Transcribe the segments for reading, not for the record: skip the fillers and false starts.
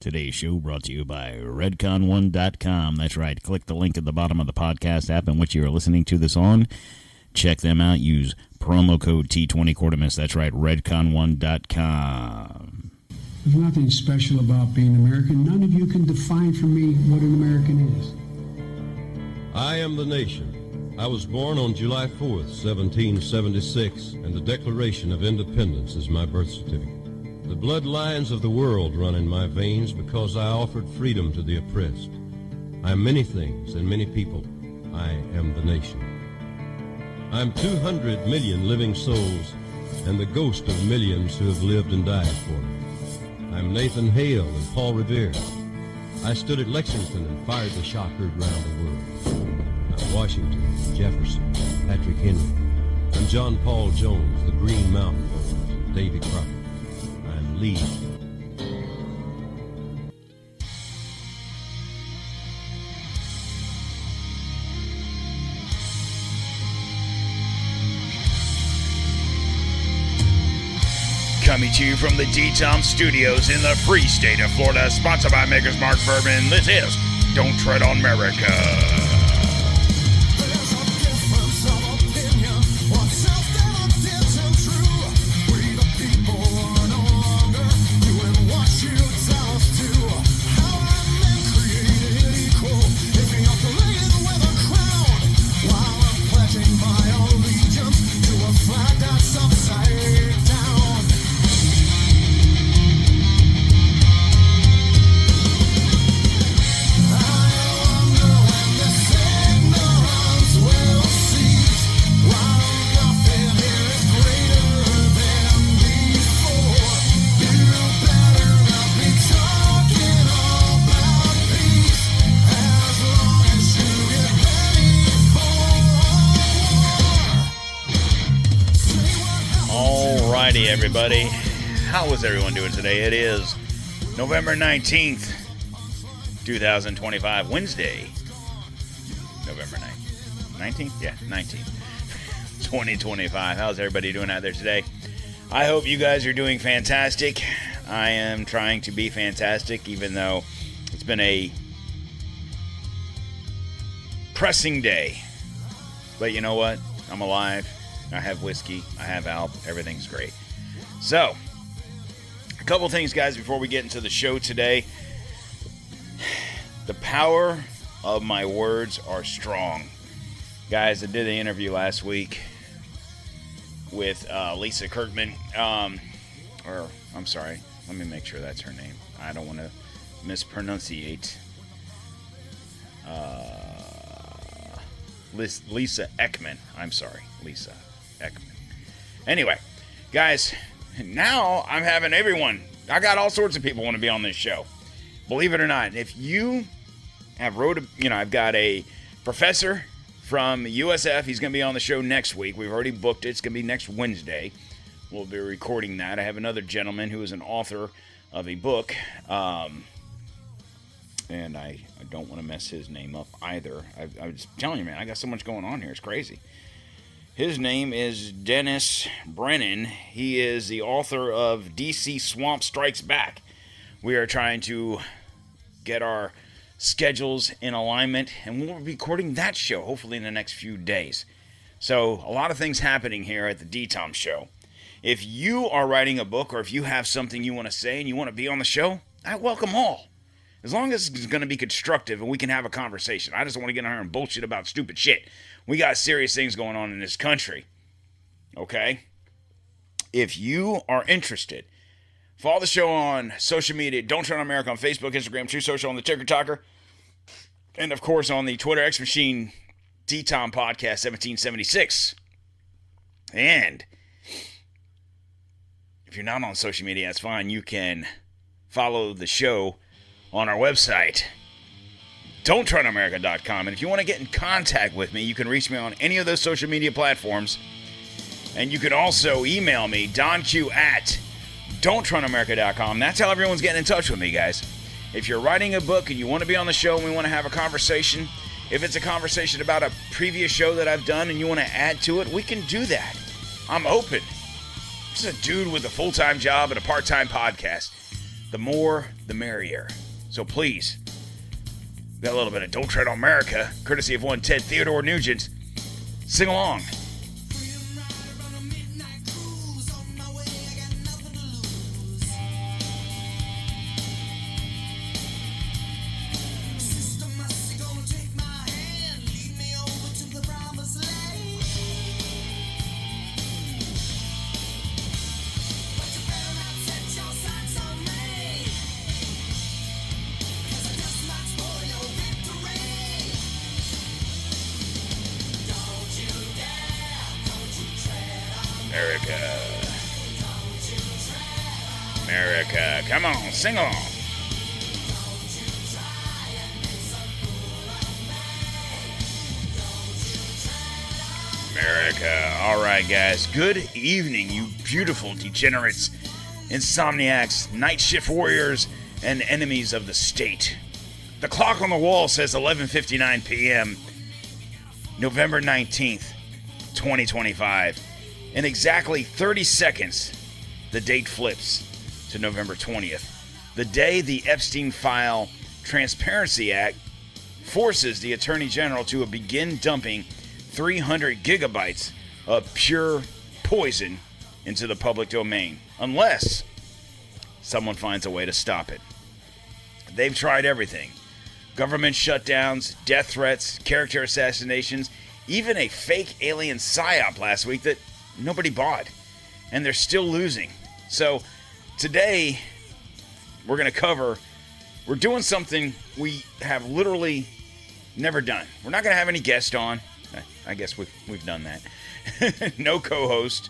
Today's show brought to you by redcon1.com. That's right. Click the link at the bottom of the podcast app in which you are listening to this on. Check them out. Use promo code T20Quartermiss. That's right. redcon1.com. There's nothing special about being American. None of you can define for me what an American is. I am the nation. I was born on July 4th, 1776, and the Declaration of Independence is my birth certificate. The bloodlines of the world run in my veins because I offered freedom to the oppressed. I am many things and many people. I am the nation. I am 200 million living souls and the ghost of millions who have lived and died for me. I am Nathan Hale and Paul Revere. I stood at Lexington and fired the shot heard round the world. I'm Washington, Jefferson, Patrick Henry. I'm John Paul Jones, the Green Mountain Boys, Davy Crockett. I'm Lee. Coming to you from the DTOM Studios in the free state of Florida, sponsored by Maker's Mark Bourbon, this is Don't Tread on Merica. Everybody, how is everyone doing today? It is November 19th, 2025, Wednesday, November 19th? Yeah, 19th, 2025. How's everybody doing out there today? I hope you guys are doing fantastic. I am trying to be fantastic, even though it's been a pressing day. But you know what? I'm alive. I have whiskey. I have Alp. Everything's great. So, a couple things, guys, before we get into the show today. The power of my words are strong. Guys, I did an interview last week with Lisa Kirkman. I'm sorry. Let me make sure that's her name. I don't want to mispronunciate. Lisa Ekman. I'm sorry. Lisa Ekman. Anyway, guys, now I'm having everyone. I got all sorts of people want to be on this show. Believe it or not. If you have I've got a professor from USF. He's going to be on the show next week. We've already booked it. It's going to be next Wednesday. We'll be recording that. I have another gentleman who is an author of a book. And I don't want to mess his name up either. I was telling you, man, I got so much going on here. It's crazy. His name is Dennis Brennan. He is the author of DC Swamp Strikes Back. We are trying to get our schedules in alignment, and we'll be recording that show hopefully in the next few days. So, a lot of things happening here at the DTOM show. If you are writing a book or if you have something you want to say and you want to be on the show, I welcome all. As long as it's going to be constructive and we can have a conversation. I just don't want to get on here and bullshit about stupid shit. We got serious things going on in this country. Okay? If you are interested, follow the show on social media. Don't Tread on America on Facebook, Instagram, True Social, on the Ticker Talker. And, of course, on the Twitter X Machine DTOM Podcast 1776. And if you're not on social media, that's fine. You can follow the show on our website, DontTreadonMerica.com. And if you want to get in contact with me, you can reach me on any of those social media platforms. And you can also email me, donq@DontTreadonMerica.com. That's how everyone's getting in touch with me, guys. If you're writing a book and you want to be on the show and we want to have a conversation, if it's a conversation about a previous show that I've done and you want to add to it, we can do that. I'm open. Just a dude with a full-time job and a part-time podcast. the more, the merrier. So please, got a little bit of Don't Tread on America, courtesy of one Ted Theodore Nugent. Sing along. Merica, come on, sing along. Merica. All right, guys. Good evening, you beautiful degenerates, insomniacs, night shift warriors, and enemies of the state. The clock on the wall says 11:59 p.m., November 19th, 2025. In exactly 30 seconds, the date flips to November 20th, the day the Epstein Files Transparency Act forces the Attorney General to begin dumping 300 gigabytes of pure poison into the public domain, unless someone finds a way to stop it. They've tried everything. Government shutdowns, death threats, character assassinations, even a fake alien psyop last week that nobody bought. And they're still losing. So today, we're doing something we have literally never done. We're not going to have any guest on. I guess we've done that. No co-host,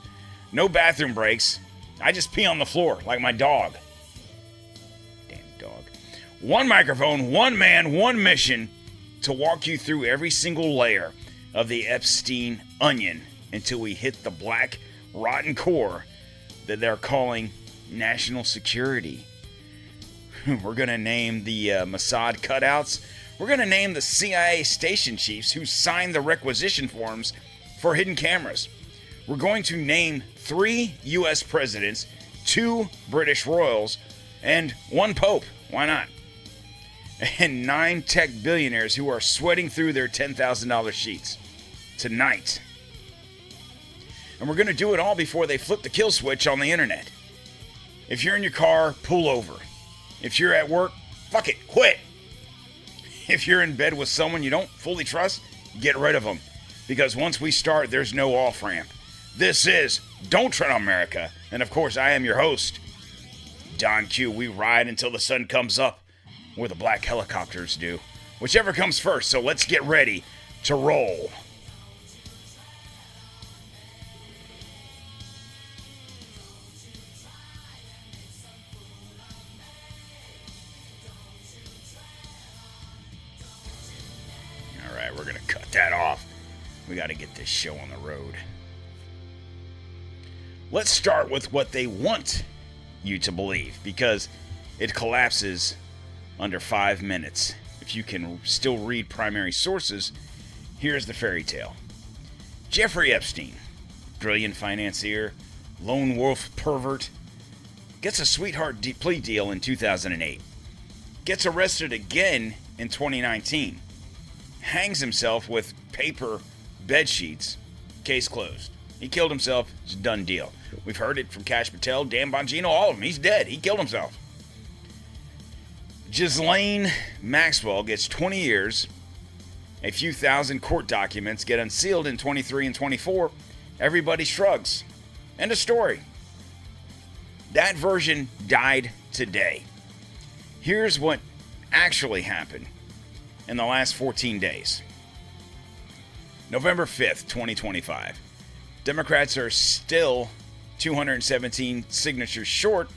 no bathroom breaks. I just pee on the floor like my dog. Damn dog. One microphone, one man, one mission to walk you through every single layer of the Epstein onion until we hit the black, rotten core that they're calling national security. We're going to name the Mossad cutouts. We're going to name the CIA station chiefs who signed the requisition forms for hidden cameras. We're going to name 3 U.S. presidents, 2 British royals, and 1 pope. Why not? And 9 tech billionaires who are sweating through their $10,000 sheets tonight. And we're going to do it all before they flip the kill switch on the internet. If you're in your car, pull over. If you're at work, fuck it, quit. If you're in bed with someone you don't fully trust, get rid of them. Because once we start, there's no off-ramp. This is Don't Tread on America. And of course, I am your host, Don Q. We ride until the sun comes up, where the black helicopters do. Whichever comes first, so let's get ready to roll. We're going to cut that off. We got to get this show on the road. Let's start with what they want you to believe, because it collapses under 5 minutes. If you can still read primary sources, here's the fairy tale. Jeffrey Epstein, brilliant financier, lone wolf pervert, gets a sweetheart plea deal in 2008. Gets arrested again in 2019. Hangs himself with paper bed sheets. Case closed. He killed himself. It's a done deal. We've heard it from Cash Patel, Dan Bongino, all of them. He's dead. He killed himself. Ghislaine Maxwell gets 20 years. A few thousand court documents get unsealed in 23 and 24. Everybody shrugs. End of story. That version died today. Here's what actually happened in the last 14 days. November 5th, 2025. Democrats are still 217 signatures short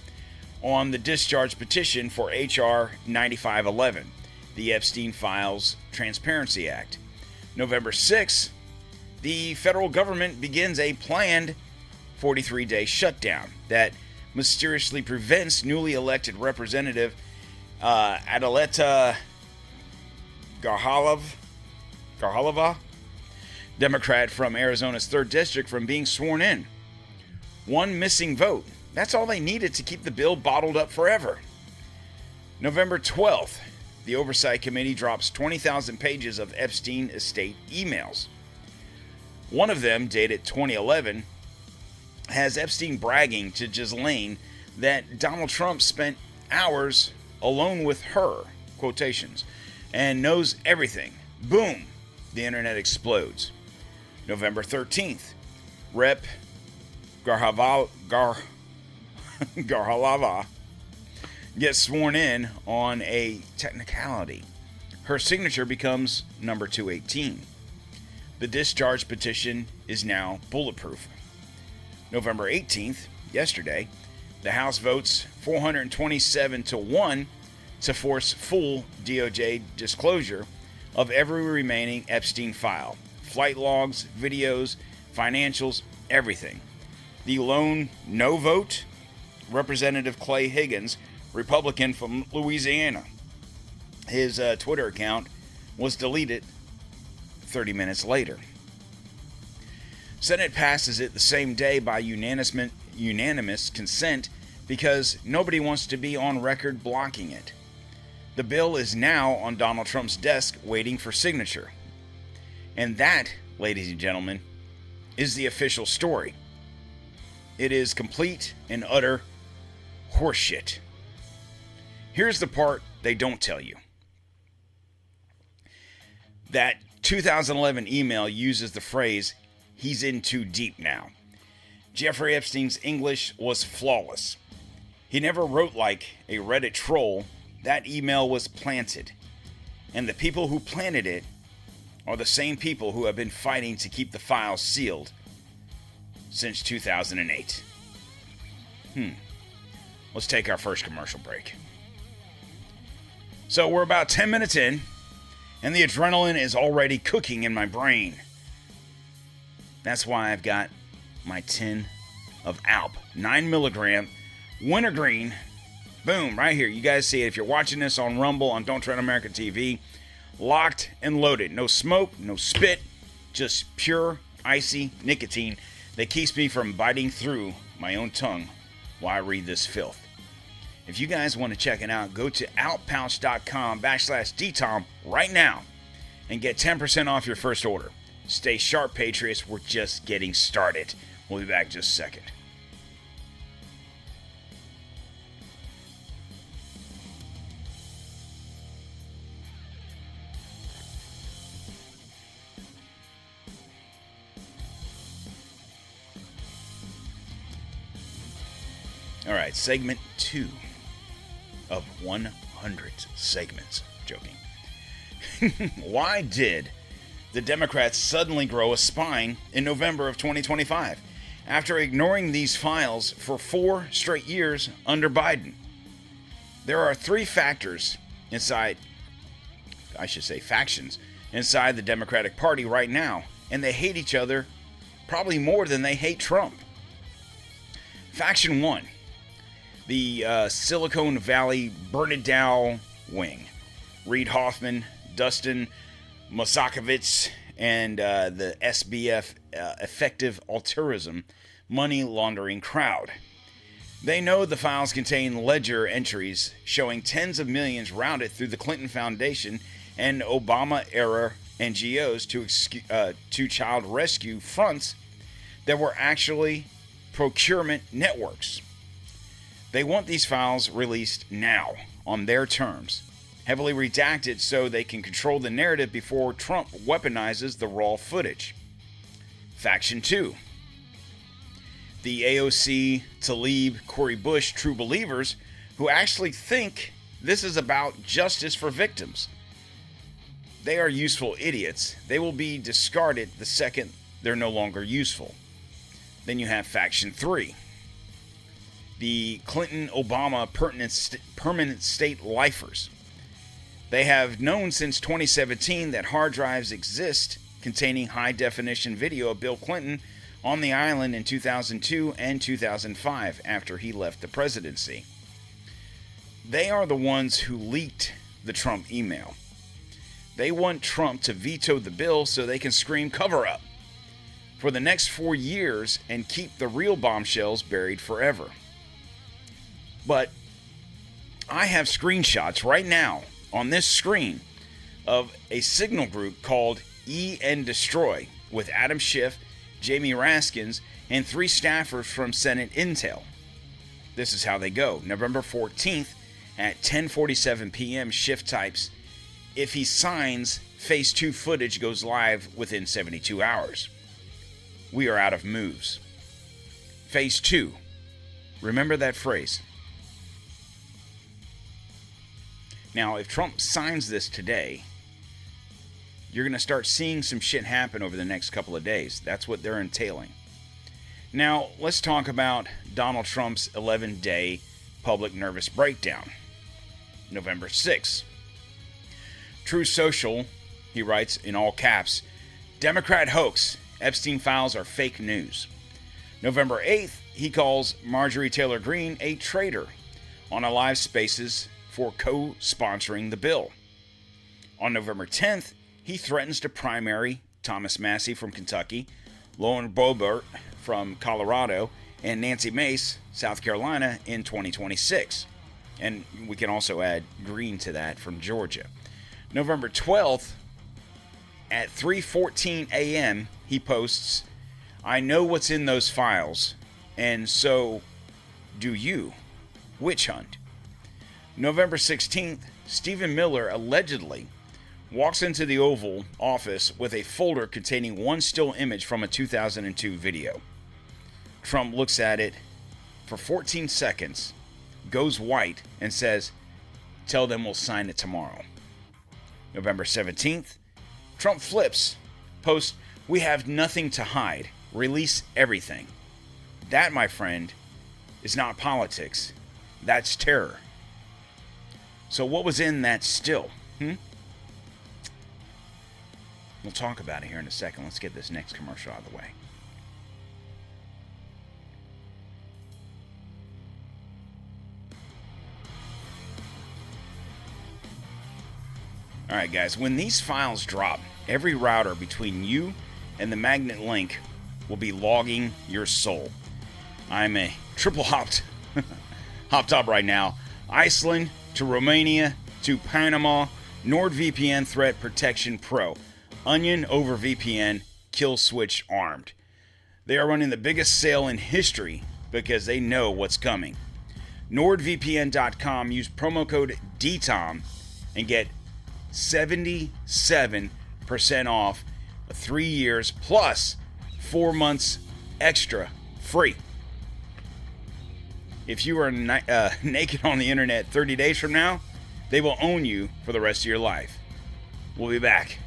on the discharge petition for H.R. 9511, the Epstein Files Transparency Act. November 6th, the federal government begins a planned 43-day shutdown that mysteriously prevents newly elected Representative Adaleta Garhalova, Democrat from Arizona's 3rd District, from being sworn in. One missing vote. That's all they needed to keep the bill bottled up forever. November 12th, the Oversight Committee drops 20,000 pages of Epstein estate emails. One of them, dated 2011, has Epstein bragging to Ghislaine that Donald Trump spent hours alone with her, quotations, and knows everything. Boom! The internet explodes. November 13th, Rep. Garhalava gets sworn in on a technicality. Her signature becomes number 218. The discharge petition is now bulletproof. November 18th, yesterday, the House votes 427-1 to force full DOJ disclosure of every remaining Epstein file. Flight logs, videos, financials, everything. The lone no vote, Representative Clay Higgins, Republican from Louisiana. His Twitter account was deleted 30 minutes later. Senate passes it the same day by unanimous consent because nobody wants to be on record blocking it. The bill is now on Donald Trump's desk waiting for signature. And that, ladies and gentlemen, is the official story. It is complete and utter horseshit. Here's the part they don't tell you. That 2011 email uses the phrase, "He's in too deep now." Jeffrey Epstein's English was flawless. He never wrote like a Reddit troll. That email was planted. And the people who planted it are the same people who have been fighting to keep the files sealed since 2008. Let's take our first commercial break. So we're about 10 minutes in, and the adrenaline is already cooking in my brain. That's why I've got my tin of Alp 9 milligram wintergreen. Boom, right here. You guys see it. If you're watching this on Rumble, on DontTreadonMericaTV, locked and loaded. No smoke, no spit, just pure, icy nicotine that keeps me from biting through my own tongue while I read this filth. If you guys want to check it out, go to outpouch.com/DTOM right now and get 10% off your first order. Stay sharp, Patriots. We're just getting started. We'll be back in just a second. All right, segment 2 of 100 segments. Joking. Why did the Democrats suddenly grow a spine in November of 2025 after ignoring these files for 4 straight years under Biden? There are 3 factions inside the Democratic Party right now, and they hate each other probably more than they hate Trump. Faction 1. The Silicon Valley Burn It Down wing. Reid Hoffman, Dustin Moskovitz, and the SBF effective altruism money laundering crowd. They know the files contain ledger entries showing tens of millions routed through the Clinton Foundation and Obama-era NGOs to child rescue fronts that were actually procurement networks. They want these files released now, on their terms, heavily redacted so they can control the narrative before Trump weaponizes the raw footage. Faction 2. The AOC, Tlaib, Cori Bush true believers who actually think this is about justice for victims. They are useful idiots. They will be discarded the second they're no longer useful. Then you have Faction 3. The Clinton-Obama permanent state lifers. They have known since 2017 that hard drives exist containing high-definition video of Bill Clinton on the island in 2002 and 2005 after he left the presidency. They are the ones who leaked the Trump email. They want Trump to veto the bill so they can scream cover-up for the next 4 years and keep the real bombshells buried forever. But I have screenshots right now on this screen of a signal group called E and Destroy with Adam Schiff, Jamie Raskins, and 3 staffers from Senate Intel. This is how they go. November 14th at 10:47 p.m., Schiff types, "If he signs, Phase 2 footage goes live within 72 hours. We are out of moves." Phase 2. Remember that phrase. Now, if Trump signs this today, you're going to start seeing some shit happen over the next couple of days. That's what they're entailing. Now, let's talk about Donald Trump's 11-day public nervous breakdown. November 6th. True Social, he writes in all caps, "Democrat hoax. Epstein files are fake news." November 8th, he calls Marjorie Taylor Greene a traitor on a live Spaces for co-sponsoring the bill. On November 10th, he threatens to primary Thomas Massie from Kentucky, Lauren Boebert from Colorado, and Nancy Mace, South Carolina, in 2026. And we can also add Greene to that from Georgia. November 12th, at 3:14 a.m., he posts, "I know what's in those files, and so do you. Witch hunt." November 16th, Stephen Miller allegedly walks into the Oval Office with a folder containing one still image from a 2002 video. Trump looks at it for 14 seconds, goes white, and says, "Tell them we'll sign it tomorrow." November 17th, Trump flips, posts, "We have nothing to hide. Release everything." That, my friend, is not politics. That's terror. So what was in that still? We'll talk about it here in a second. Let's get this next commercial out of the way. All right, guys, when these files drop, every router between you and the magnet link will be logging your soul. I'm a triple hopped up right now. Iceland to Romania to Panama, NordVPN Threat Protection Pro, Onion over VPN, Kill Switch armed. They are running the biggest sale in history because they know what's coming. NordVPN.com, use promo code DTOM and get 77% off 3 years plus 4 months extra free. If you are naked on the internet 30 days from now, they will own you for the rest of your life. We'll be back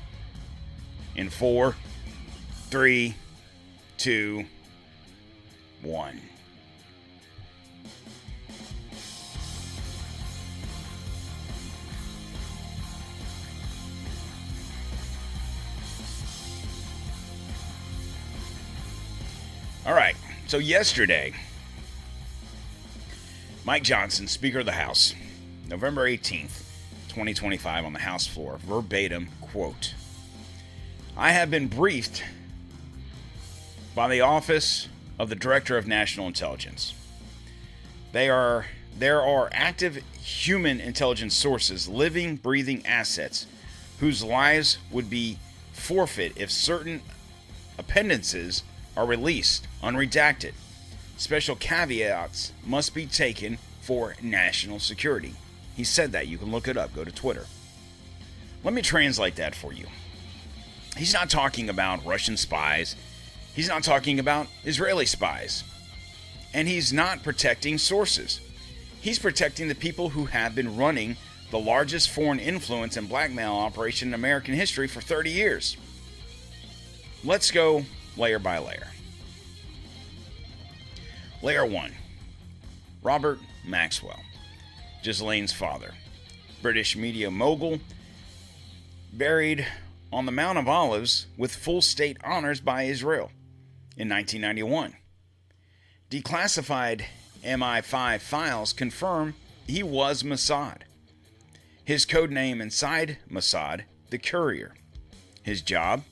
in 4, 3, 2, 1. All right, so yesterday, Mike Johnson, Speaker of the House, November 18th, 2025, on the House floor, verbatim quote, "I have been briefed by the Office of the Director of National Intelligence. There are active human intelligence sources, living, breathing assets, whose lives would be forfeit if certain appendices are released, unredacted. Special caveats must be taken for national security." He said that. You can look it up. Go to Twitter. Let me translate that for you. He's not talking about Russian spies. He's not talking about Israeli spies. And he's not protecting sources. He's protecting the people who have been running the largest foreign influence and blackmail operation in American history for 30 years. Let's go layer by layer. Layer 1. Robert Maxwell, Ghislaine's father, British media mogul, buried on the Mount of Olives with full state honors by Israel in 1991. Declassified MI5 files confirm he was Mossad. His code name inside Mossad, the Courier. His job?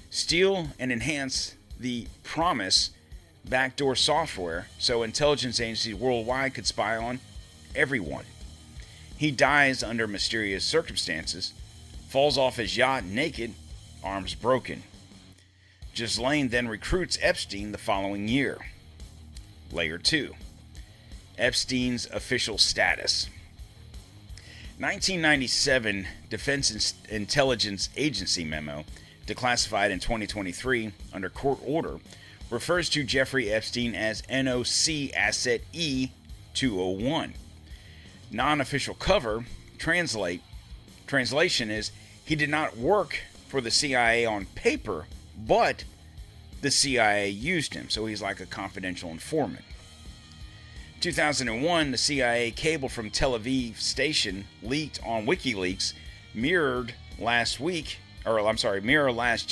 Steal and enhance the Promise backdoor software so intelligence agencies worldwide could spy on everyone. He dies under mysterious circumstances, falls off his yacht naked, arms broken. Ghislaine then recruits Epstein the following year. Layer 2. Epstein's official status. 1997 Defense Intelligence Agency memo, declassified in 2023 under court order, refers to Jeffrey Epstein as NOC Asset E201. Non-official cover translation is he did not work for the CIA on paper, but the CIA used him, so he's like a confidential informant. 2001, the CIA cable from Tel Aviv station leaked on WikiLeaks, mirror last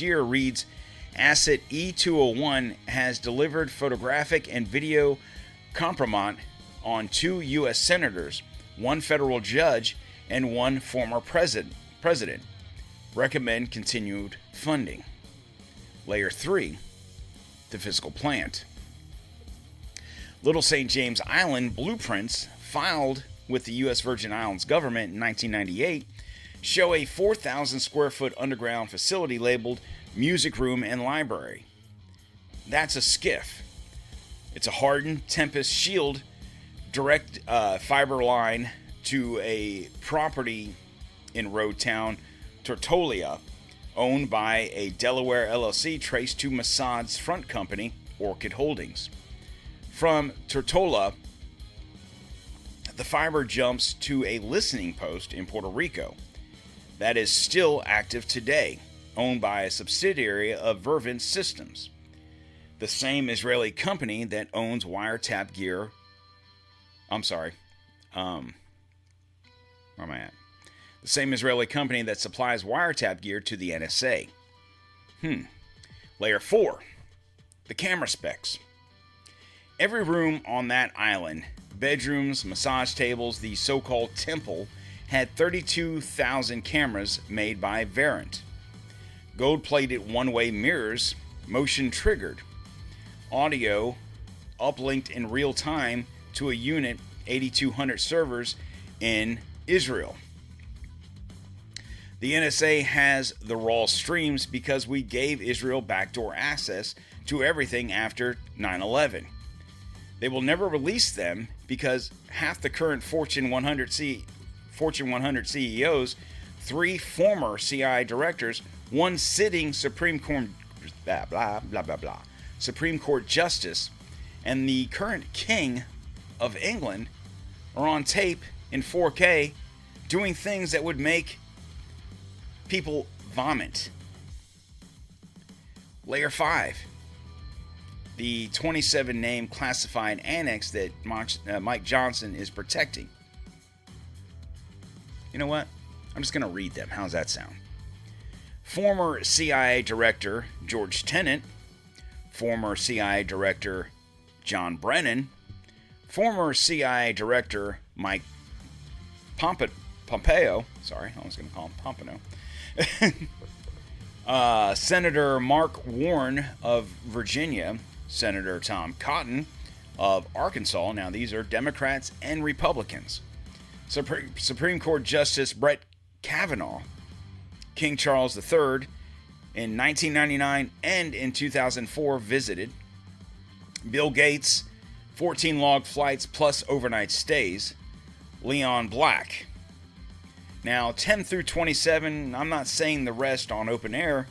year reads, Asset E201 has delivered photographic and video compromise on 2 U.S. senators, 1 federal judge, and 1 former president. Recommend continued funding. Layer 3, the physical plant. Little St. James Island blueprints filed with the U.S. Virgin Islands government in 1998 show a 4,000 square foot underground facility labeled Music Room and Library. That's a skiff. It's a hardened Tempest shield direct fiber line to a property in road town Tortola, owned by a Delaware LLC traced to Mossad's front company, Orchid Holdings. From Tortola, the fiber jumps to a listening post in Puerto Rico that is still active today, owned by a subsidiary of Vervent Systems, the same Israeli company that owns wiretap gear. Where am I at? The same Israeli company that supplies wiretap gear to the NSA. Layer 4, the camera specs. Every room on that island, bedrooms, massage tables, the so-called temple, had 32,000 cameras made by Verint. Gold-plated one-way mirrors, motion-triggered. Audio uplinked in real time to a unit 8,200 servers in Israel. The NSA has the raw streams because we gave Israel backdoor access to everything after 9/11. They will never release them because half the current Fortune 100 CEOs, 3 former CIA directors, 1 sitting Supreme Court Supreme Court justice, and the current King of England are on tape in 4K doing things that would make people vomit. Layer 5. The 27 name classified annex that Mike Johnson is protecting. You know what? I'm just going to read them. How's that sound? Former CIA Director George Tenet, former CIA Director John Brennan, former CIA Director Mike Pompeo. Sorry, I was going to call him Pompano. Senator Mark Warren of Virginia, Senator Tom Cotton of Arkansas. Now, these are Democrats and Republicans. Supreme Court Justice Brett Kavanaugh, King Charles III, in 1999 and in 2004 visited. Bill Gates, 14 log flights plus overnight stays. Leon Black. Now, 10 through 27, I'm not saying the rest on open air,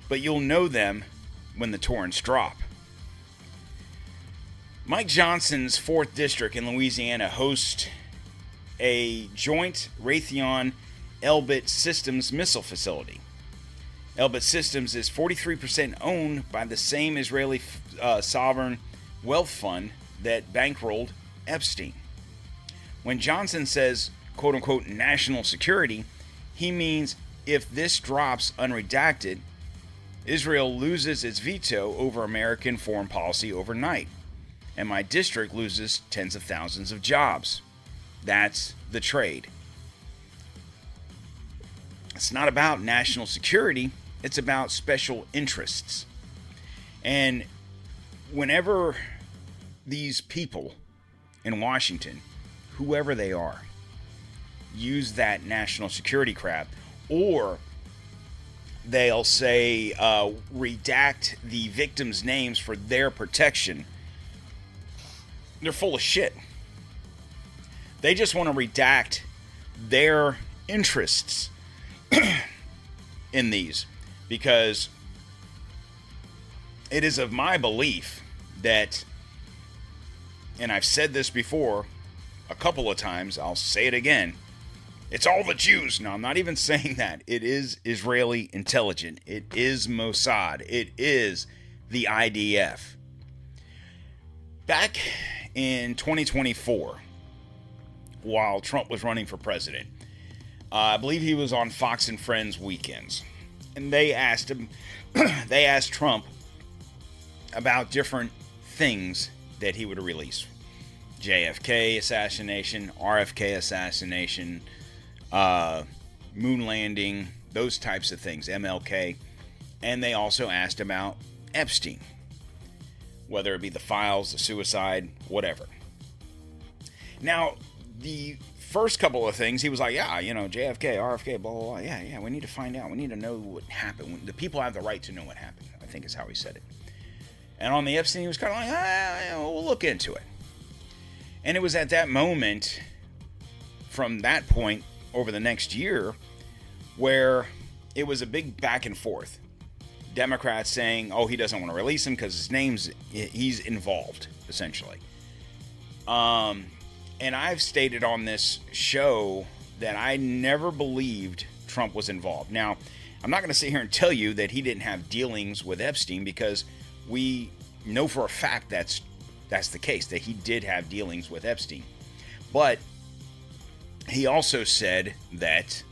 but you'll know them when the torrents drop. Mike Johnson's 4th District in Louisiana hosts a joint Raytheon Elbit Systems missile facility. Elbit Systems is 43% owned by the same Israeli sovereign wealth fund that bankrolled Epstein. When Johnson says, quote-unquote, national security, he means if this drops unredacted, Israel loses its veto over American foreign policy overnight, and my district loses tens of thousands of jobs. That's the trade. It's not about national security, it's about special interests. And whenever these people in Washington, whoever they are, use that national security crap, or they'll say redact the victims' names for their protection. They're full of shit. They just want to redact their interests in these, because it is of my belief that, and I've said this before a couple of times, I'll say it again, it's all the Jews. No, I'm not even saying that. It is Israeli intelligence. It is Mossad. It is the IDF. Back in 2024, while Trump was running for president, I believe he was on Fox and Friends weekends, and they asked him, they asked Trump about different things that he would release. JFK assassination, RFK assassination, moon landing, those types of things, MLK. And they also asked about Epstein, whether it be the files, the suicide, whatever. Now, the first couple of things, he was like, yeah, JFK, RFK, blah, blah, blah. Yeah, we need to find out. We need to know what happened. The people have the right to know what happened, I think is how he said it. And on the Epstein, he was kind of like, we'll look into it. And it was at that moment, from that point over the next year, where it was a big back and forth. Democrats saying, he doesn't want to release him because he's involved, essentially. And I've stated on this show that I never believed Trump was involved. Now, I'm not going to sit here and tell you that he didn't have dealings with Epstein, because we know for a fact that's the case, that he did have dealings with Epstein. But he also said that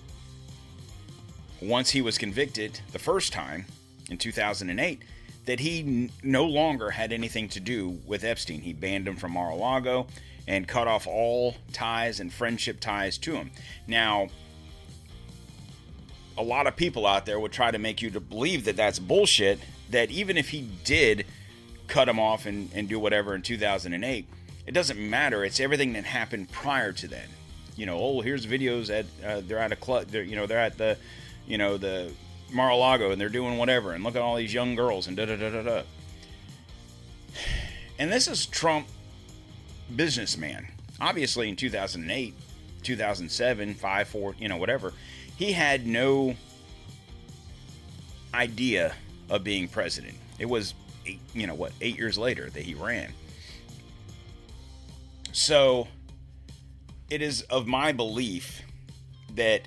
once he was convicted the first time in 2008, that he no longer had anything to do with Epstein. He banned him from Mar-a-Lago and cut off all ties and friendship ties to him. Now, a lot of people out there would try to make you to believe that that's bullshit, that even if he did cut him off and do whatever in 2008, it doesn't matter. It's everything that happened prior to then. Here's videos at they're at a club, they're at the Mar-a-Lago and they're doing whatever, and look at all these young girls and da-da-da-da-da. And this is Trump, businessman. Obviously in 2008, 2007, 5, 4, whatever, he had no idea of being president. It was 8 years later that he ran. So it is of my belief that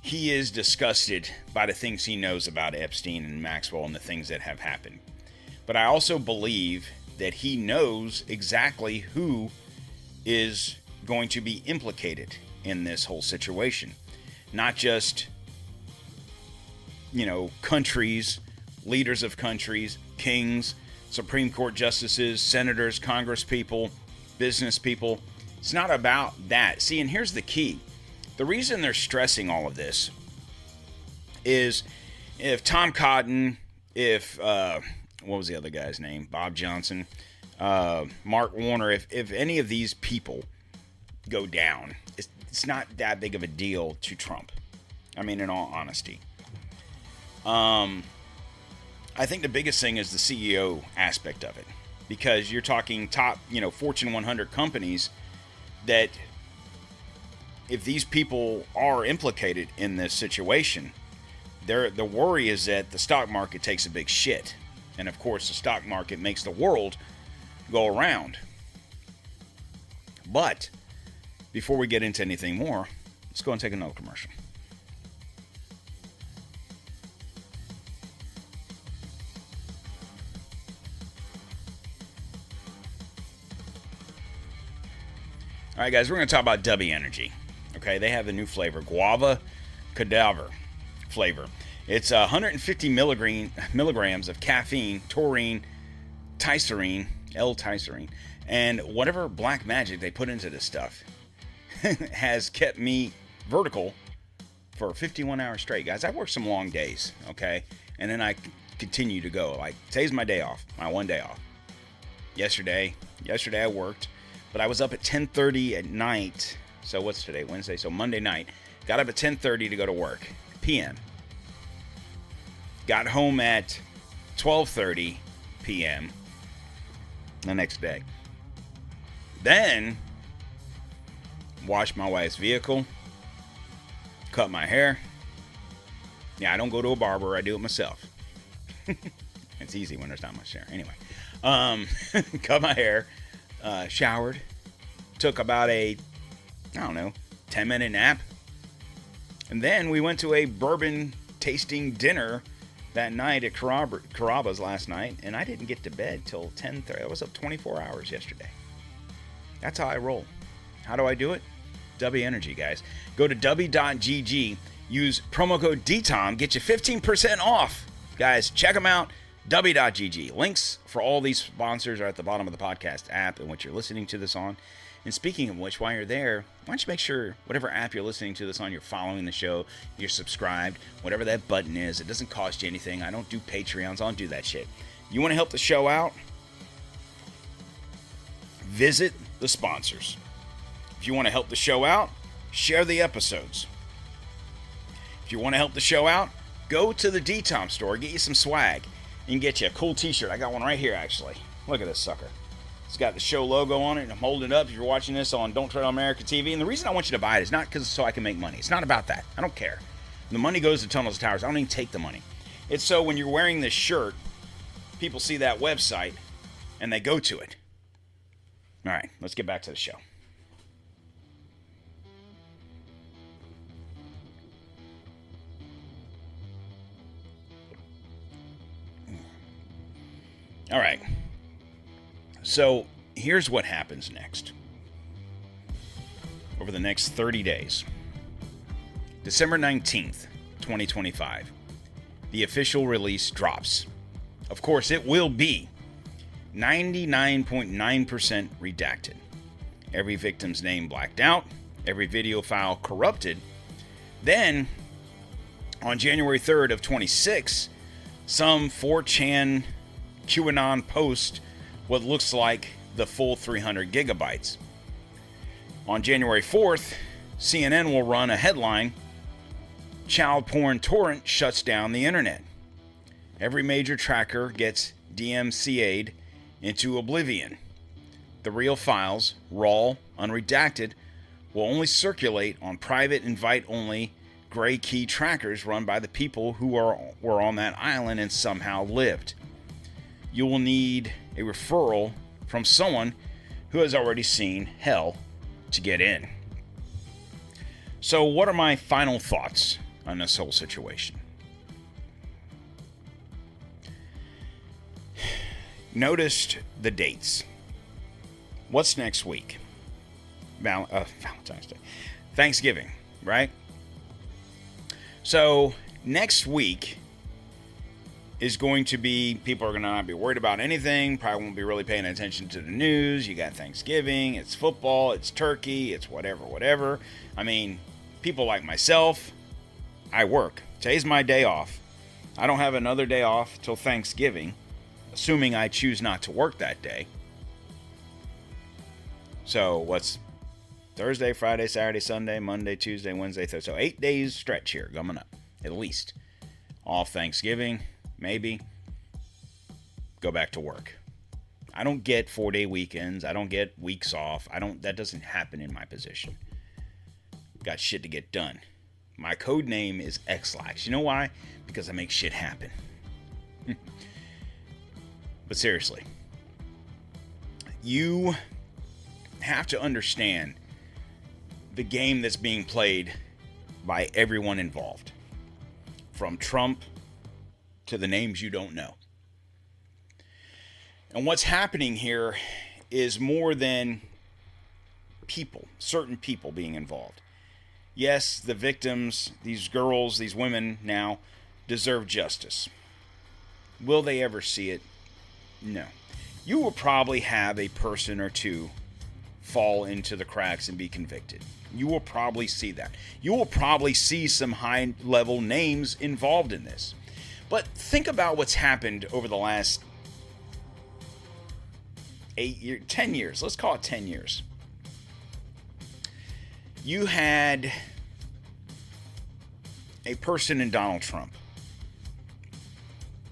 he is disgusted by the things he knows about Epstein and Maxwell and the things that have happened. But I also believe that he knows exactly who is going to be implicated in this whole situation. Not just, countries, leaders of countries, kings, Supreme Court justices, senators, Congress people, business people. It's not about that. See, and here's the key. The reason they're stressing all of this is if Tom Cotton, what was the other guy's name? Bob Johnson, Mark Warner, if any of these people go down, it's not that big of a deal to Trump. I mean, in all honesty. I think the biggest thing is the CEO aspect of it, because you're talking top, Fortune 100 companies that if these people are implicated in this situation, the worry is that the stock market takes a big shit. And of course, the stock market makes the world go around. But before we get into anything more, let's go and take another commercial. All right, guys, we're going to talk about W Energy. Okay, they have a new flavor, guava cadaver flavor. It's 150 milligrams of caffeine, taurine, L-tyrosine, and whatever black magic they put into this stuff has kept me vertical for 51 hours straight. Guys, I worked some long days, okay? And then I continue to go. Like, today's my day off, my one day off. Yesterday I worked, but I was up at 10:30 at night So what's today? Wednesday. So Monday night. Got up at 10:30 to go to work. p.m. Got home at 12:30 p.m. the next day. Then washed my wife's vehicle. Cut my hair. Yeah, I don't go to a barber. I do it myself. It's easy when there's not much hair. Anyway, cut my hair, showered, took about a, 10-minute nap. And then we went to a bourbon tasting dinner that night at Carrabba's last night. And I didn't get to bed till 10:30. I was up 24 hours yesterday. That's how I roll. How do I do it? W Energy, guys. Go to w.gg. Use promo code DTOM. Get you 15% off. Guys, check them out. W.gg. Links for all these sponsors are at the bottom of the podcast app in which you're listening to this on. And speaking of which, while you're there, why don't you make sure whatever app you're listening to this on, you're following the show, you're subscribed, whatever that button is. It doesn't cost you anything. I don't do Patreons. I don't do that shit. You want to help the show out? Visit the sponsors. If you want to help the show out, share the episodes. If you want to help the show out, go to the DTOM Store, get you some swag. You can get you a cool t-shirt. I got one right here, actually. Look at this sucker. It's got the show logo on it, and I'm holding it up if you're watching this on DontTreadonMericaTV. And the reason I want you to buy it is not because so I can make money. It's not about that. I don't care. The money goes to Tunnels to Towers. I don't even take the money. It's so when you're wearing this shirt, people see that website, and they go to it. All right, let's get back to the show. All right. So here's what happens next. Over the next 30 days. December 19th, 2025. The official release drops. Of course, it will be 99.9% redacted. Every victim's name blacked out. Every video file corrupted. Then, on January 3rd of 26, some 4chan QAnon post what looks like the full 300 gigabytes. On January 4th, CNN will run a headline, "Child porn torrent shuts down the internet." Every major tracker gets DMCA'd into oblivion. The real files, raw, unredacted, will only circulate on private invite-only gray key trackers run by the people who were on that island and somehow lived. You will need a referral from someone who has already seen hell to get in. So what are my final thoughts on this whole situation? Noticed the dates. What's next week? Valentine's Day. Thanksgiving, right? So next week is going to be, people are going to not be worried about anything, probably won't be really paying attention to the news. You got Thanksgiving, it's football, it's turkey, it's whatever. I mean, people like myself, I work. Today's my day off. I don't have another day off till Thanksgiving, assuming I choose not to work that day. So what's Thursday, Friday, Saturday, Sunday, Monday, Tuesday, Wednesday, Thursday. So 8 days stretch here coming up, at least. Off Thanksgiving. Maybe go back to work. I don't get 4-day weekends. I don't get weeks off. That doesn't happen in my position. Got shit to get done. My code name is Xlax. You know why? Because I make shit happen. But seriously, you have to understand the game that's being played by everyone involved. From Trump to the names you don't know. And what's happening here is more than people, certain people being involved. Yes, the victims, these girls, these women now deserve justice. Will they ever see it? No. You will probably have a person or two fall into the cracks and be convicted. You will probably see that. You will probably see some high-level names involved in this. But think about what's happened over the last 10 years. Let's call it 10 years. you had a person in Donald Trump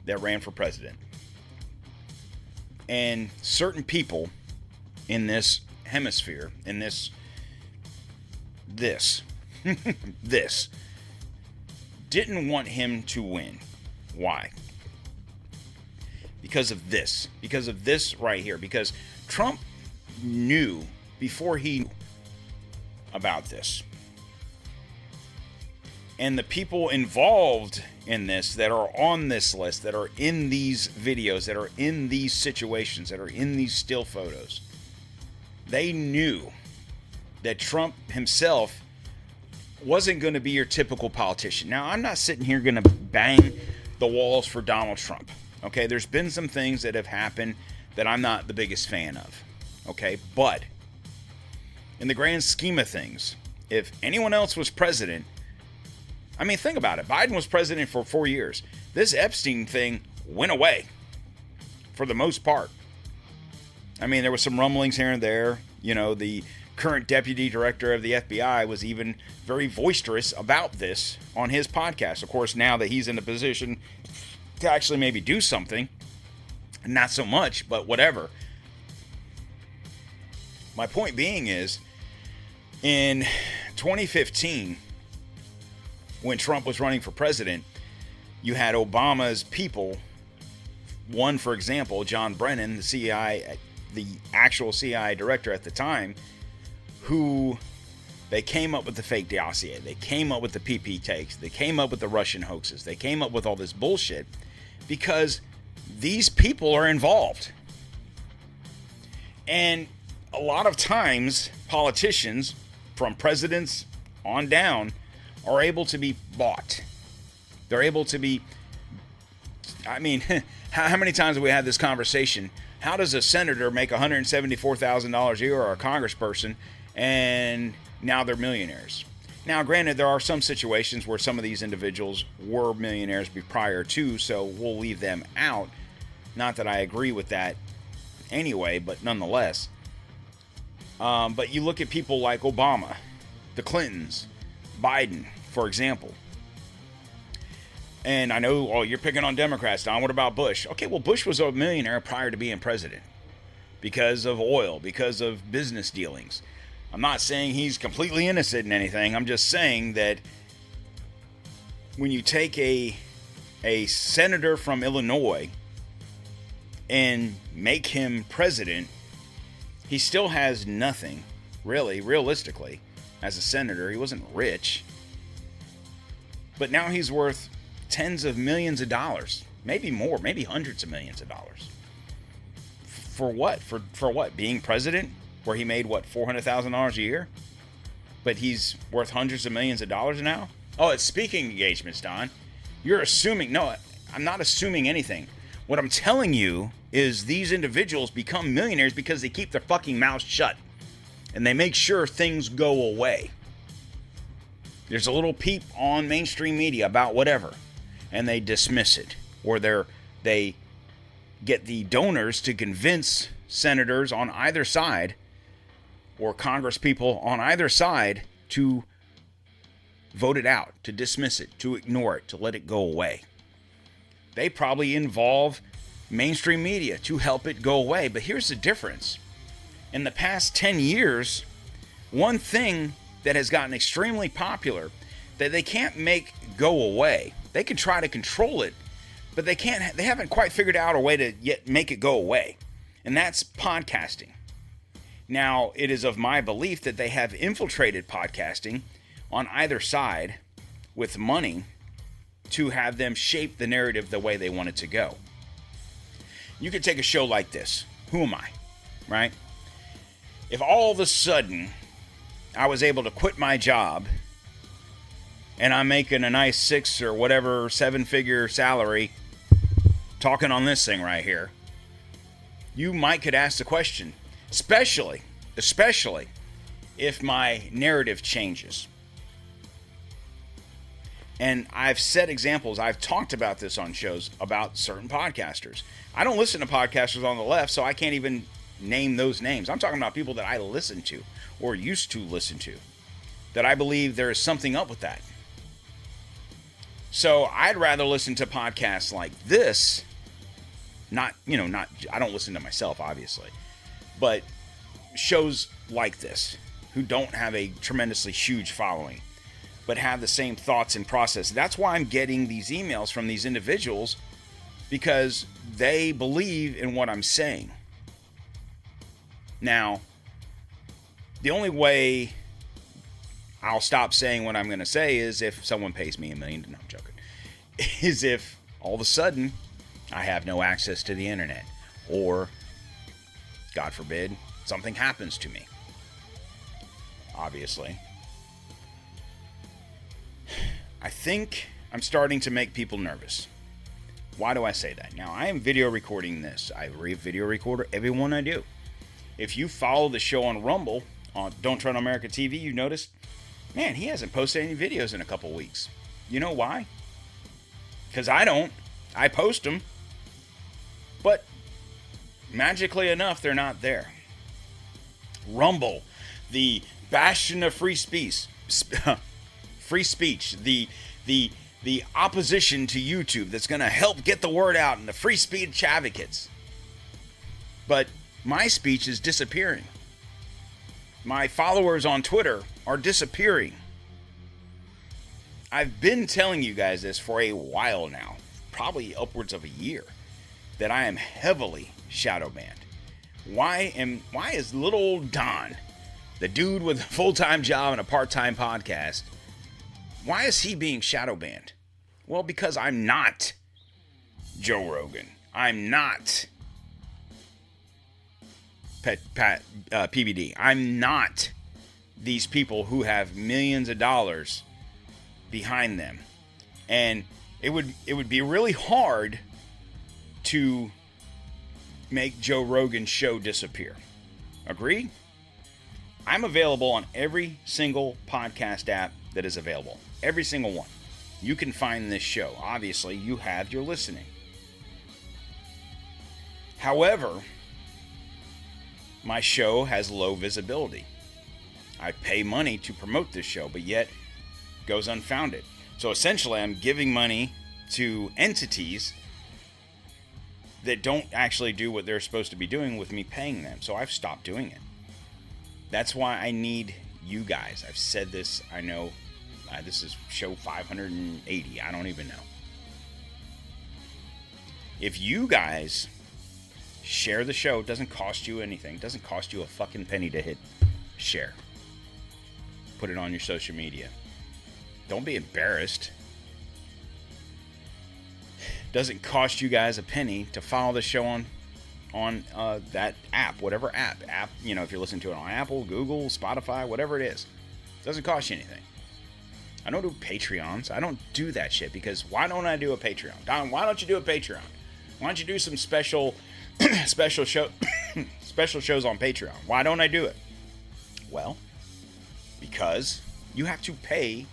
that ran for president. And certain people in this hemisphere, in this, didn't want him to win. Why? Because of this right here. Because Trump knew before he knew about this. And the people involved in this, that are on this list, that are in these videos, that are in these situations, that are in these still photos, they knew that Trump himself wasn't going to be your typical politician. Now, I'm not sitting here going to bang the walls for Donald Trump. Okay, there's been some things that have happened that I'm not the biggest fan of. Okay, but in the grand scheme of things, if anyone else was president, I mean, think about it. Biden was president for 4 years. This Epstein thing went away for the most part. I mean, there was some rumblings here and there. You know, the current deputy director of the FBI was even very boisterous about this on his podcast. Of course, now that he's in a position to actually maybe do something, not so much, but whatever. My point being is, in 2015, when Trump was running for president, you had Obama's people. One, for example, John Brennan, the actual CIA director at the time, who they came up with the fake dossier. They came up with the PP takes. They came up with the Russian hoaxes. They came up with all this bullshit because these people are involved. And a lot of times, politicians, from presidents on down, are able to be bought. They're able to be, I mean, how many times have we had this conversation? How does a senator make $174,000 a year, or a congressperson, and now they're millionaires? Now, granted, there are some situations where some of these individuals were millionaires prior to, so we'll leave them out. Not that I agree with that anyway, but nonetheless. But you look at people like Obama, the Clintons, Biden, for example. And I know, oh, you're picking on Democrats, Don. What about Bush? Okay, well, Bush was a millionaire prior to being president because of oil, because of business dealings. I'm not saying he's completely innocent in anything. I'm just saying that when you take a senator from Illinois and make him president, he still has nothing, really, realistically. As a senator, he wasn't rich. But now he's worth tens of millions of dollars. Maybe more, maybe hundreds of millions of dollars. For what? For what? Being president? Where he made, what, $400,000 a year? But he's worth hundreds of millions of dollars now? Oh, it's speaking engagements, Don. You're assuming. No, I'm not assuming anything. What I'm telling you is these individuals become millionaires because they keep their fucking mouths shut. And they make sure things go away. There's a little peep on mainstream media about whatever, and they dismiss it. Or they get the donors to convince senators on either side, or Congress people on either side, to vote it out, to dismiss it, to ignore it, to let it go away. They probably involve mainstream media to help it go away. But here's the difference. In the past 10 years, one thing that has gotten extremely popular that they can't make go away. They can try to control it, but they haven't quite figured out a way to yet make it go away. And that's podcasting. Now, it is of my belief that they have infiltrated podcasting on either side with money to have them shape the narrative the way they want it to go. You could take a show like this. Who am I? Right? If all of a sudden I was able to quit my job and I'm making a nice 6 or whatever 7-figure salary talking on this thing right here, you might could ask the question, especially if my narrative changes. And I've set examples. I've talked about this on shows about certain podcasters. I don't listen to podcasters on the left, so I can't even name those names. I'm talking about people that I listen to or used to listen to. that I believe there is something up with that. So I'd rather listen to podcasts like this, I don't listen to myself, obviously, but shows like this, who don't have a tremendously huge following, but have the same thoughts and process. That's why I'm getting these emails from these individuals, because they believe in what I'm saying. Now, the only way I'll stop saying what I'm going to say is if someone pays me $1 million. No, I'm joking. Is if all of a sudden I have no access to the internet, or, God forbid, something happens to me. Obviously. I think I'm starting to make people nervous. Why do I say that? Now, I am video recording this. I video record every one I do. If you follow the show on Rumble, on DontTreadonMericaTV, you noticed, man, he hasn't posted any videos in a couple weeks. You know why? Because I don't. I post them. But magically enough, they're not there. Rumble, the bastion of free speech, the opposition to YouTube that's going to help get the word out, and the free speech advocates. But my speech is disappearing. My followers on Twitter are disappearing. I've been telling you guys this for a while now, probably upwards of a year, that I am heavily shadow banned. Why is little old Don, the dude with a full-time job and a part-time podcast, why is he being shadow banned? Well, because I'm not Joe Rogan. I'm not PBD. I'm not these people who have millions of dollars behind them. And it would be really hard to make Joe Rogan's show disappear. Agreed? I'm available on every single podcast app that is available. Every single one. You can find this show. Obviously, you have your listening. However, my show has low visibility. I pay money to promote this show, but yet goes unfounded. So essentially, I'm giving money to entities that don't actually do what they're supposed to be doing with me paying them. So I've stopped doing it. That's why I need you guys. I've said this, I know. This is show 580. I don't even know. If you guys share the show, it doesn't cost you anything. It doesn't cost you a fucking penny to hit share. Put it on your social media. Don't be embarrassed. Doesn't cost you guys a penny to follow the show on that app, whatever app, if you're listening to it on Apple, Google, Spotify, whatever it is. It doesn't cost you anything. I don't do Patreons. I don't do that shit, because why don't I do a Patreon? Don, why don't you do a Patreon? Why don't you do some special shows on Patreon? Why don't I do it? Well, because you have to pay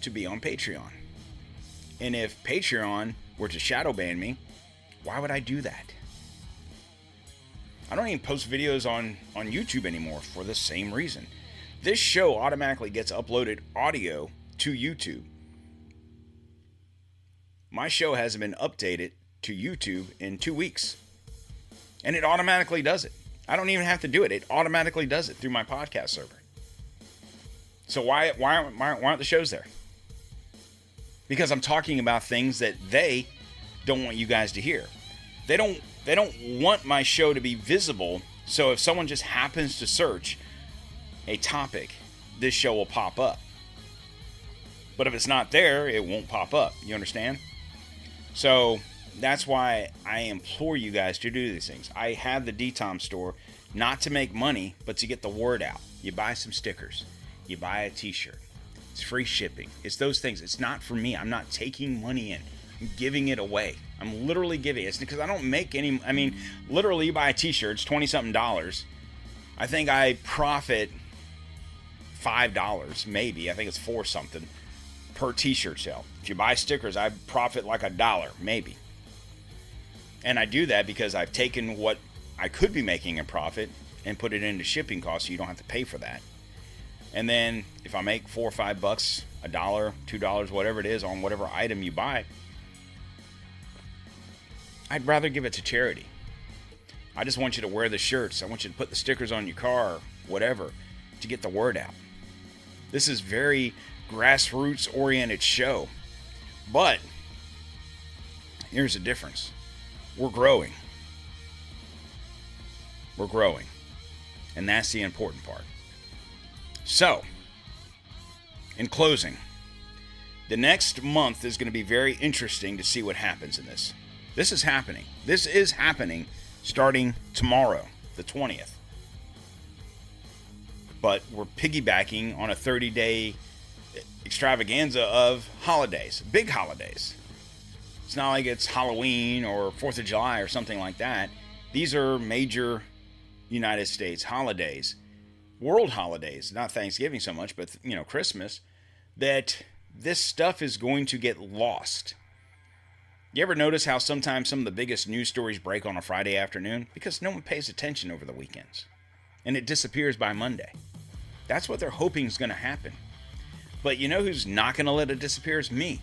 to be on Patreon. And if Patreon were to shadow ban me, why would I do that? I don't even post videos on YouTube anymore for the same reason. This show automatically gets uploaded audio to YouTube. My show hasn't been updated to YouTube in 2 weeks. And it automatically does it. I don't even have to do it. It automatically does it through my podcast server. So why aren't the shows there? Because I'm talking about things that they don't want you guys to hear. They don't want my show to be visible, so if someone just happens to search a topic, this show will pop up. But if it's not there, it won't pop up. You understand? So that's why I implore you guys to do these things. I have the DTOM Store not to make money, but to get the word out. You buy some stickers. You buy a t-shirt. It's free shipping. It's those things. It's not for me. I'm not taking money in. I'm giving it away. I'm literally giving it. It's because I don't make any. I mean, literally, you buy a t-shirt. It's $20-something. I think I profit $5, maybe. I think it's $4 something per t-shirt sale. If you buy stickers, I profit like $1, maybe. And I do that because I've taken what I could be making in profit and put it into shipping costs, so you don't have to pay for that. And then if I make $4 or $5, $1, $2, whatever it is on whatever item you buy, I'd rather give it to charity. I just want you to wear the shirts. I want you to put the stickers on your car, whatever, to get the word out. This is very grassroots-oriented show. But here's the difference. We're growing. We're growing. And that's the important part. So, in closing, the next month is going to be very interesting to see what happens in this. This is happening. This is happening starting tomorrow, the 20th. But we're piggybacking on a 30-day extravaganza of holidays, big holidays. It's not like it's Halloween or 4th of July or something like that. These are major United States holidays, world holidays, not Thanksgiving so much, but, Christmas, that this stuff is going to get lost. You ever notice how sometimes some of the biggest news stories break on a Friday afternoon? Because no one pays attention over the weekends. And it disappears by Monday. That's what they're hoping is going to happen. But you know who's not going to let it disappear? Is me.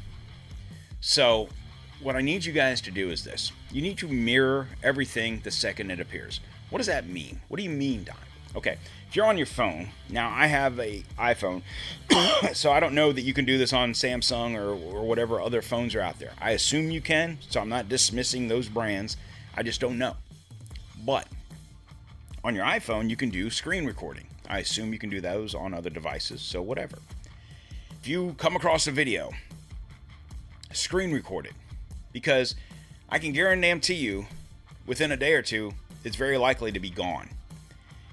So what I need you guys to do is this. You need to mirror everything the second it appears. What does that mean? What do you mean, Don? Okay, if you're on your phone, now I have an iPhone, so I don't know that you can do this on Samsung or whatever other phones are out there. I assume you can, so I'm not dismissing those brands. I just don't know. But on your iPhone, you can do screen recording. I assume you can do those on other devices, so whatever. If you come across a video, screen record it, because I can guarantee you within a day or two, it's very likely to be gone.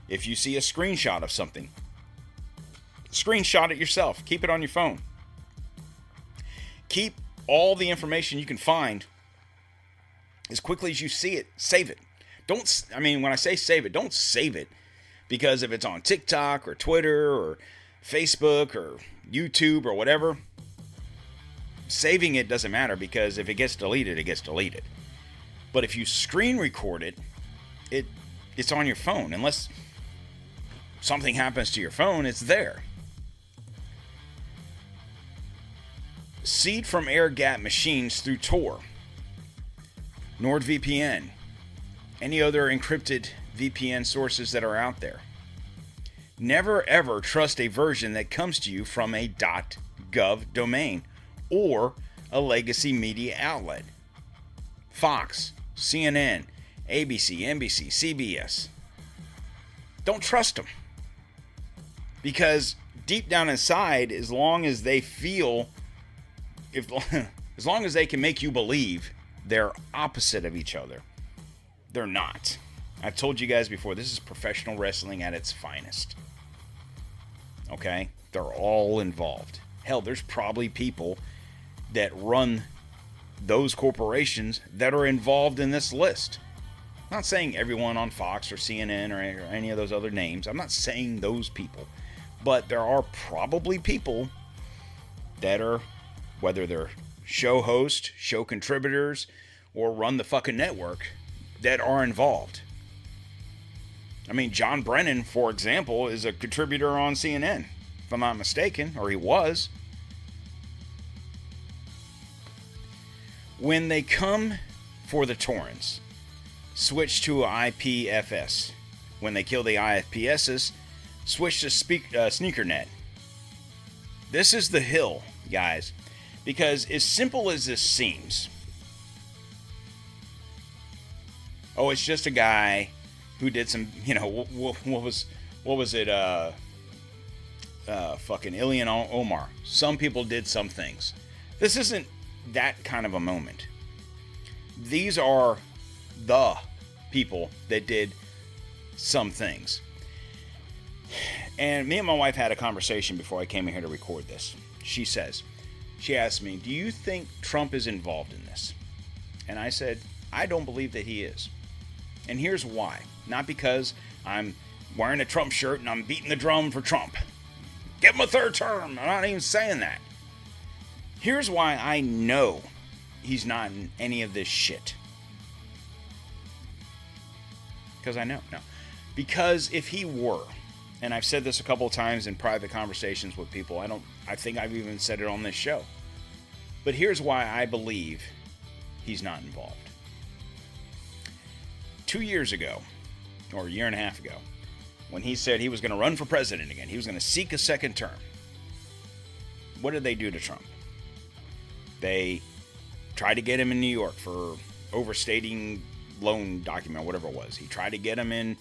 If you see a screenshot of something, screenshot it yourself. Keep it on your phone. Keep all the information you can find as quickly as you see it. Save it. When I say save it, don't save it because if it's on TikTok or Twitter or Facebook or YouTube or whatever, saving it doesn't matter because if it gets deleted, it gets deleted. But if you screen record it, it's on your phone. Unless something happens to your phone, it's there. Seed from air-gapped machines through Tor, NordVPN, any other encrypted VPN sources that are out there. Never ever trust a version that comes to you from a .gov domain or a legacy media outlet. Fox, CNN, ABC, NBC, CBS. Don't trust them. Because deep down inside, as long as they feel, as long as they can make you believe they're opposite of each other, they're not. I've told you guys before, this is professional wrestling at its finest. Okay? They're all involved. Hell, there's probably people that run those corporations that are involved in this list. I'm not saying everyone on Fox or CNN or any of those other names. I'm not saying those people. But there are probably people that are, whether they're show hosts, show contributors, or run the fucking network, that are involved. I mean, John Brennan, for example, is a contributor on CNN, if I'm not mistaken, or he was. When they come for the Torrens, switch to IPFS. When they kill the IFPSs, switch to SneakerNet. This is the hill, guys, because as simple as this seems, it's just a guy who did some, what was it, fucking Ilhan Omar. Some people did some things. This isn't that kind of a moment. These are the people that did some things. And me and my wife had a conversation before I came in here to record this. She asked me, do you think Trump is involved in this? And I said, I don't believe that he is. And here's why. Not because I'm wearing a Trump shirt and I'm beating the drum for Trump. Give him a third term. I'm not even saying that. Here's why I know he's not in any of this shit. Because I know. No. Because if he were, and I've said this a couple of times in private conversations with people. I think I've even said it on this show. But here's why I believe he's not involved. 2 years ago, or a year and a half ago, when he said he was going to run for president again, he was going to seek a second term. What did they do to Trump? They tried to get him in New York for overstating loan document, whatever it was. He tried to get him in,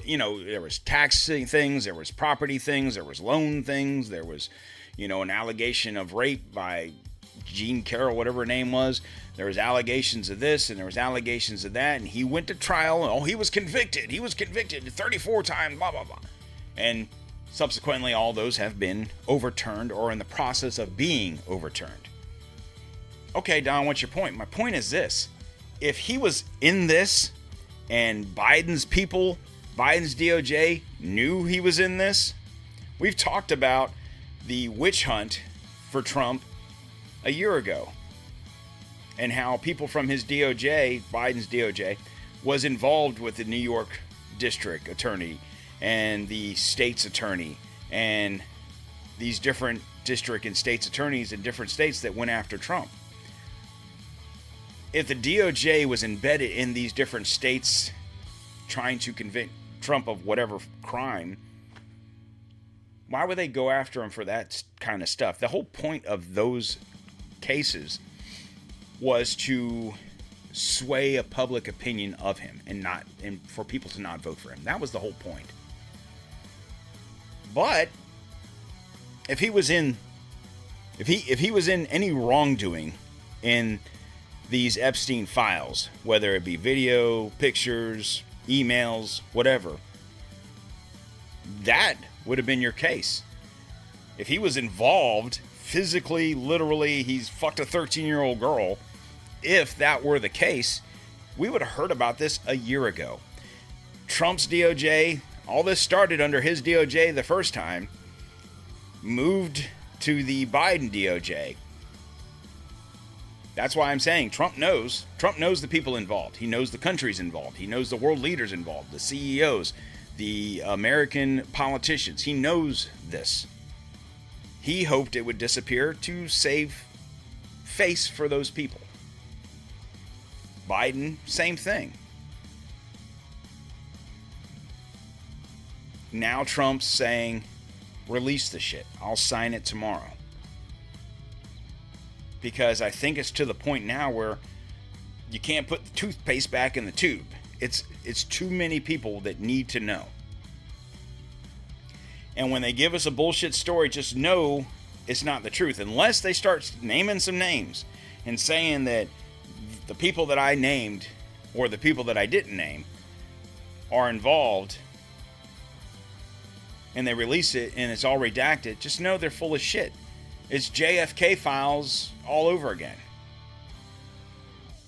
there was tax things, there was property things, there was loan things, there was, an allegation of rape by Jean Carroll, whatever her name was. There was allegations of this and there was allegations of that, and he went to trial. And, he was convicted. He was convicted 34 times, blah, blah, blah. And subsequently, all those have been overturned or in the process of being overturned. Okay, Don, what's your point? My point is this. If he was in this and Biden's people, Biden's DOJ knew he was in this, we've talked about the witch hunt for Trump a year ago and how people from his DOJ, Biden's DOJ, was involved with the New York district attorney and the state's attorney and these different district and state's attorneys in different states that went after Trump. If the DOJ was embedded in these different states trying to convict Trump of whatever crime, why would they go after him for that kind of stuff? The whole point of those cases was to sway a public opinion of him and for people to not vote for him. That was the whole point. But if he was in any wrongdoing in these Epstein files, whether it be video, pictures, emails, whatever, that would have been your case. If he was involved physically, literally, he's fucked a 13-year-old girl, if that were the case, we would have heard about this a year ago. Trump's DOJ, all this started under his DOJ the first time, moved to the Biden DOJ. That's why I'm saying Trump knows the people involved. He knows the countries involved. He knows the world leaders involved, the CEOs, the American politicians. He knows this. He hoped it would disappear to save face for those people. Biden, same thing. Now Trump's saying, release the shit. I'll sign it tomorrow. Because I think it's to the point now where you can't put the toothpaste back in the tube. It's too many people that need to know. And when they give us a bullshit story, just know it's not the truth. Unless they start naming some names and saying that the people that I named or the people that I didn't name are involved and they release it and it's all redacted, just know they're full of shit. It's JFK files all over again.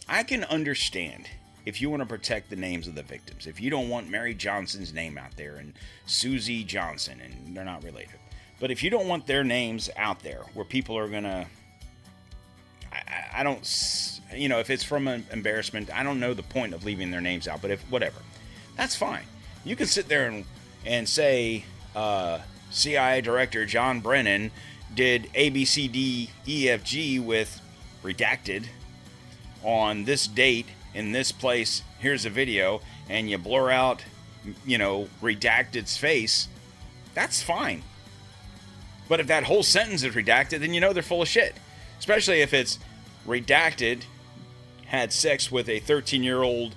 I can understand if you want to protect the names of the victims. If you don't want Mary Johnson's name out there and Susie Johnson, and they're not related. But if you don't want their names out there where people are going to... I don't... if it's from an embarrassment, I don't know the point of leaving their names out. But if whatever, that's fine. You can sit there and say CIA Director John Brennan did ABCDEFG with redacted on this date in this place. Here's a video, and you blur out, redacted's face. That's fine. But if that whole sentence is redacted, then they're full of shit. Especially if it's redacted had sex with a 13-year-old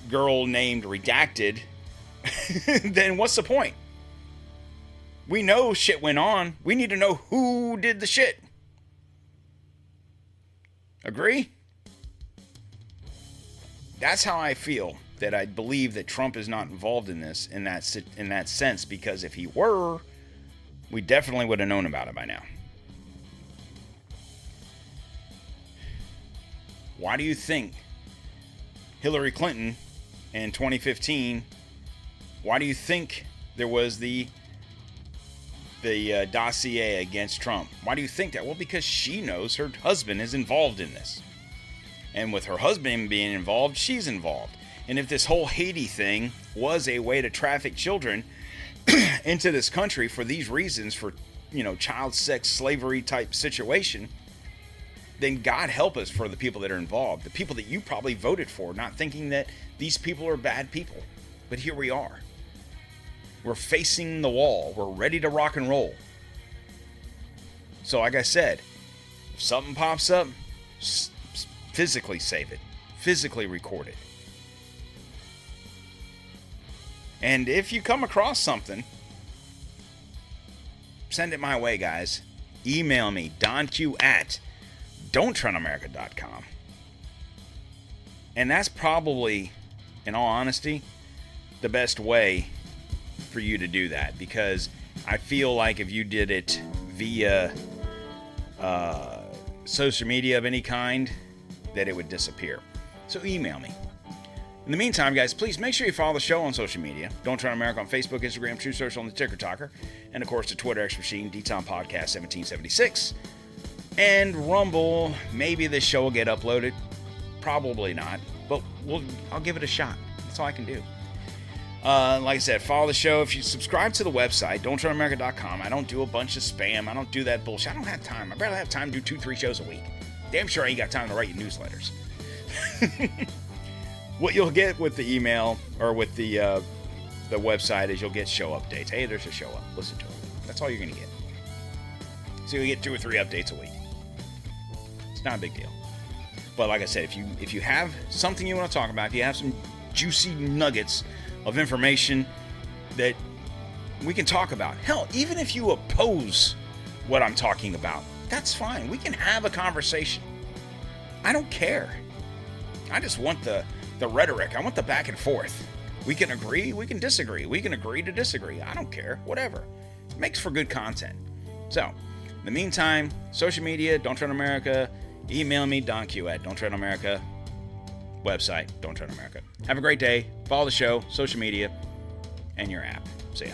girl named Redacted. Then what's the point? We know shit went on. We need to know who did the shit. Agree? That's how I feel, that I believe that Trump is not involved in this in that sense, because if he were, we definitely would have known about it by now. Why do you think Hillary Clinton in 2015, why do you think there was the dossier against Trump? Why do you think that? Well, because she knows her husband is involved in this. And with her husband being involved, she's involved. And if this whole Haiti thing was a way to traffic children into this country for these reasons, for, child sex slavery type situation, then God help us for the people that are involved, the people that you probably voted for, not thinking that these people are bad people. But here we are. We're facing the wall. We're ready to rock and roll. So like I said, if something pops up, physically save it. Physically record it. And if you come across something, send it my way, guys. Email me, DonQ at DontTreadonMerica.com. And that's probably, in all honesty, the best way for you to do that, because I feel like if you did it via social media of any kind, that it would disappear. So email me. In the meantime, guys, please make sure you follow the show on social media. Don't Tread on America on Facebook, Instagram, True Social, and the Ticker Talker. And, of course, the Twitter X Machine, DTOM Podcast 1776. And Rumble. Maybe this show will get uploaded. Probably not. But I'll give it a shot. That's all I can do. Like I said, follow the show. If you subscribe to the website, DontTreadonMerica.com, I don't do a bunch of spam. I don't do that bullshit. I don't have time. I barely have time to do 2-3 shows a week. Damn sure I ain't got time to write you newsletters. What you'll get with the email or with the website is you'll get show updates. Hey, there's a show up. Listen to it. That's all you're going to get. So you'll get 2 or 3 updates a week. It's not a big deal. But like I said, if you have something you want to talk about, if you have some juicy nuggets of information that we can talk about. Hell, even if you oppose what I'm talking about, that's fine. We can have a conversation. I don't care. I just want the rhetoric. I want the back and forth. We can agree, we can disagree. We can agree to disagree. I don't care. Whatever. It makes for good content. So, in the meantime, social media, Don't Tread on America. Email me, DonQ at Don't Tread on America. Website, Don't Tread on America. Have a great day. Follow the show, social media, and your app. See ya.